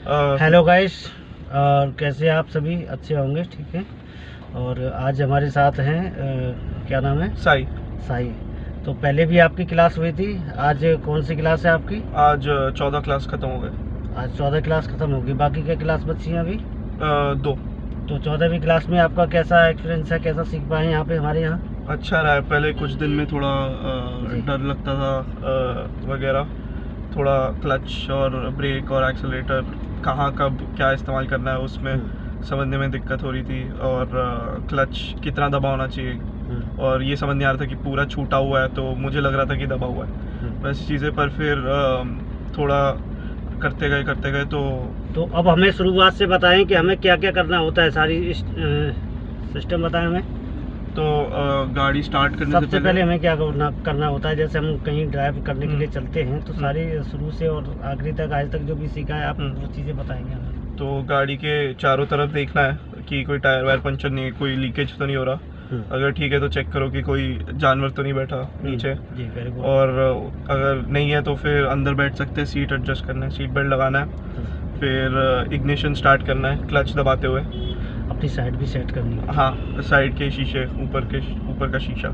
Hello guys, और कैसे आप सभी अच्छे होंगे, ठीक है। और आज हमारे साथ हैं क्या नाम है? साई। साई। तो पहले भी आपकी क्लास हुई थी, आज कौन सी क्लास है आपकी? आज 14 क्लास खत्म हो गए। आज 14 क्लास ख़त्म होगी, बाकी क्या क्लास बची हैं अभी? 2। तो 14वीं क्लास में आपका कैसा एक्सपीरियंस है, कैसा सीख पाए यहाँ पे हमारे यहाँ? अच्छा रहा है। पहले कुछ दिन में थोड़ा जी। डर लगता था वगैरह, थोड़ा क्लच और ब्रेक और एक्सेलरेटर कहाँ कब क्या इस्तेमाल करना है उसमें समझने में दिक्कत हो रही थी, और क्लच कितना दबा होना चाहिए, और ये समझ नहीं आ रहा था कि पूरा छूटा हुआ है, तो मुझे लग रहा था कि दबा हुआ है वैसी चीज़ें। पर फिर थोड़ा करते गए तो अब हमें शुरुआत से बताएं कि हमें क्या क्या करना होता है, सारी सिस्टम बताएं हमें। तो गाड़ी स्टार्ट करने सबसे पहले हमें क्या करना होता है, जैसे हम कहीं ड्राइव करने के लिए चलते हैं तो सारी शुरू से और आखिरी तक आज तक जो भी सीखा है आप वो चीज़ें बताएंगे हमें। तो गाड़ी के चारों तरफ देखना है कि कोई टायर वायर पंचर नहीं है, कोई लीकेज तो नहीं हो रहा। अगर ठीक है तो चेक करो कि कोई जानवर तो नहीं बैठा नीचे। जी, वेरी गुड। और अगर नहीं है तो फिर अंदर बैठ सकते हैं, सीट एडजस्ट करना है, सीट बेल्ट लगाना है, फिर इग्निशन स्टार्ट करना है क्लच दबाते हुए। अपनी साइड भी सेट करनी है। हाँ, साइड के शीशे, ऊपर का शीशा,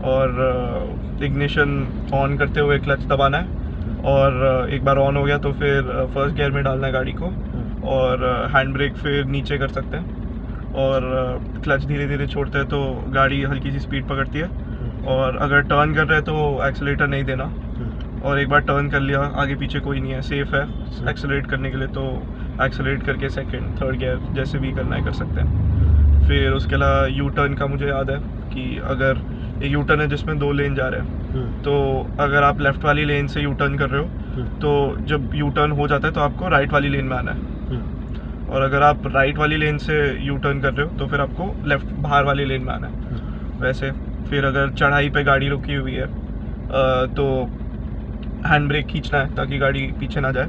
और इग्निशन ऑन करते हुए क्लच दबाना है। और एक बार ऑन हो गया तो फिर फर्स्ट गियर में डालना है गाड़ी को, और हैंड ब्रेक फिर नीचे कर सकते हैं, और क्लच धीरे धीरे छोड़ते हैं तो गाड़ी हल्की सी स्पीड पकड़ती है। और अगर टर्न कर रहे हैं तो एक्सेलेरेटर नहीं देना, और एक बार टर्न कर लिया आगे पीछे कोई नहीं है, सेफ है एक्सेलरेट करने के लिए, तो एक्सेलरेट करके सेकंड थर्ड गियर जैसे भी करना है कर सकते हैं। फिर उसके अलावा यू टर्न का मुझे याद है कि अगर एक यू टर्न है जिसमें 2 लेन जा रहे हैं, तो अगर आप लेफ़्ट वाली लेन से यू टर्न कर रहे हो तो जब यू टर्न हो जाता है तो आपको राइट वाली लेन में आना है, और अगर आप राइट वाली लेन से यू टर्न कर रहे हो तो फिर आपको लेफ़्ट बाहर वाली लेन में आना है वैसे। फिर अगर चढ़ाई पे गाड़ी रुकी हुई है तो हैंड ब्रेक खींचना है ताकि गाड़ी पीछे ना जाए।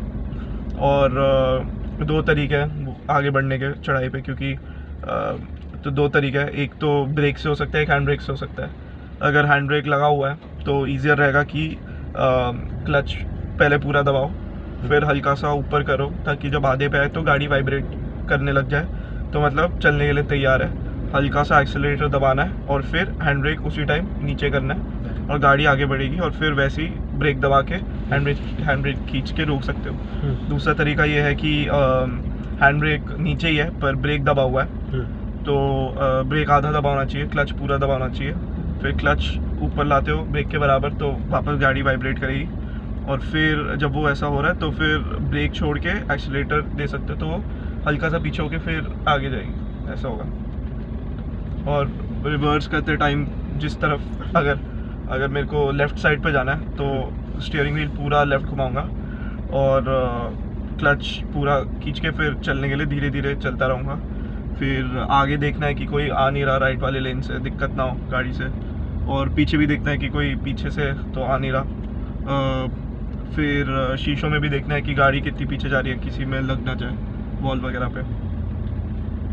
और 2 तरीके हैं आगे बढ़ने के चढ़ाई पे, क्योंकि तो 2 तरीके हैं, एक तो ब्रेक से हो सकता है, एक हैंड ब्रेक से हो सकता है। अगर हैंड ब्रेक लगा हुआ है तो ईजियर रहेगा कि क्लच पहले पूरा दबाओ, फिर हल्का सा ऊपर करो ताकि जब आधे पे आए तो गाड़ी वाइब्रेट करने लग जाए, तो मतलब चलने के लिए तैयार है। हल्का सा एक्सेलरेटर दबाना है और फिर हैंड ब्रेक उसी टाइम नीचे करना है और गाड़ी आगे बढ़ेगी, और फिर वैसे ही ब्रेक दबा के हैंड ब्रेक खींच के रोक सकते हो। दूसरा तरीका ये है कि हैंड ब्रेक नीचे ही है पर ब्रेक दबा हुआ है, तो ब्रेक आधा दबाना चाहिए, क्लच पूरा दबाना चाहिए, फिर क्लच ऊपर लाते हो ब्रेक के बराबर तो वापस गाड़ी वाइब्रेट करेगी, और फिर जब वो ऐसा हो रहा है तो फिर ब्रेक छोड़ के एक्सीलरेटर दे सकते हो तो वो हल्का सा पीछे होके फिर आगे जाएगी, ऐसा होगा। और रिवर्स करते टाइम जिस तरफ अगर मेरे को लेफ़्ट साइड पे जाना है तो स्टीयरिंग व्हील पूरा लेफ़्ट घुमाऊंगा, और क्लच पूरा खींच के फिर चलने के लिए धीरे धीरे चलता रहूँगा। फिर आगे देखना है कि कोई आ नहीं रहा राइट वाले लेन से, दिक्कत ना हो गाड़ी से, और पीछे भी देखना है कि कोई पीछे से तो आ नहीं रहा। फिर शीशों में भी देखना है कि गाड़ी कितनी पीछे जा रही है, किसी में लग ना जाए वॉल वगैरह पे।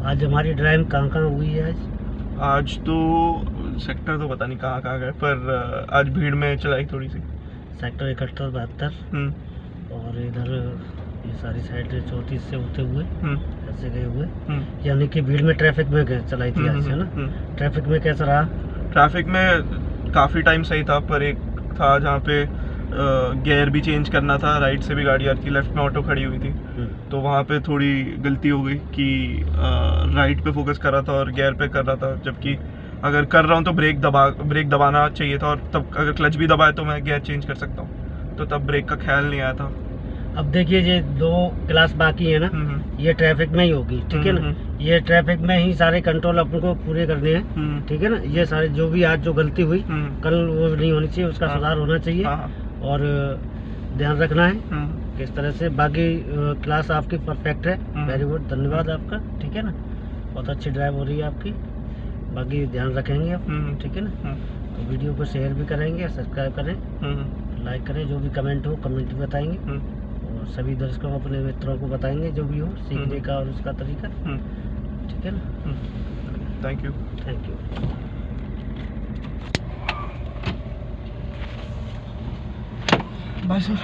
आज हमारी ड्राइव कहाँ हुई है? आज तो सेक्टर तो पता नहीं कहाँ गए, पर आज भीड़ में चलाई थोड़ी सी। सेक्टर 71, 72 और इधर ये सारी साइड 34 से होते हुए ऐसे गए हुए, यानी कि भीड़ में ट्रैफिक में चलाई थी आज, है ना? ट्रैफिक में कैसा रहा? ट्रैफिक में काफ़ी टाइम सही था, पर एक था जहाँ पे गियर भी चेंज करना था, राइट से भी गाड़ी आ रही थी, लेफ्ट में ऑटो खड़ी हुई थी, तो वहाँ पे थोड़ी गलती हो गई कि राइट पे फोकस कर रहा था और गियर पे कर रहा था, जबकि अगर कर रहा हूँ तो ब्रेक दबाना चाहिए था, और तब अगर क्लच भी दबाए तो मैं गियर चेंज कर सकता हूँ, तो तब ब्रेक का ख्याल नहीं आया था। अब देखिए ये 2 क्लास बाकी है ना, ये ट्रैफिक में ही होगी, ठीक है ना? ये ट्रैफिक में ही सारे कंट्रोल अपन को पूरे करने हैं, ठीक है ना? ये सारे जो भी आज जो गलती हुई कल वो नहीं होनी चाहिए, उसका सुधार होना चाहिए, और ध्यान रखना है किस तरह से। बाकी क्लास आपकी परफेक्ट है, वेरी गुड, धन्यवाद आपका, ठीक है ना? बहुत अच्छी ड्राइव हो रही है आपकी, बाकी ध्यान रखेंगे आप, ठीक है ना? तो वीडियो को शेयर भी करेंगे, सब्सक्राइब करें, लाइक करें, जो भी कमेंट हो कमेंट भी बताएंगे, और सभी दर्शकों अपने मित्रों को बताएंगे जो भी हो सीखने का और उसका तरीका, ठीक है ना? Thank you. Bye sir.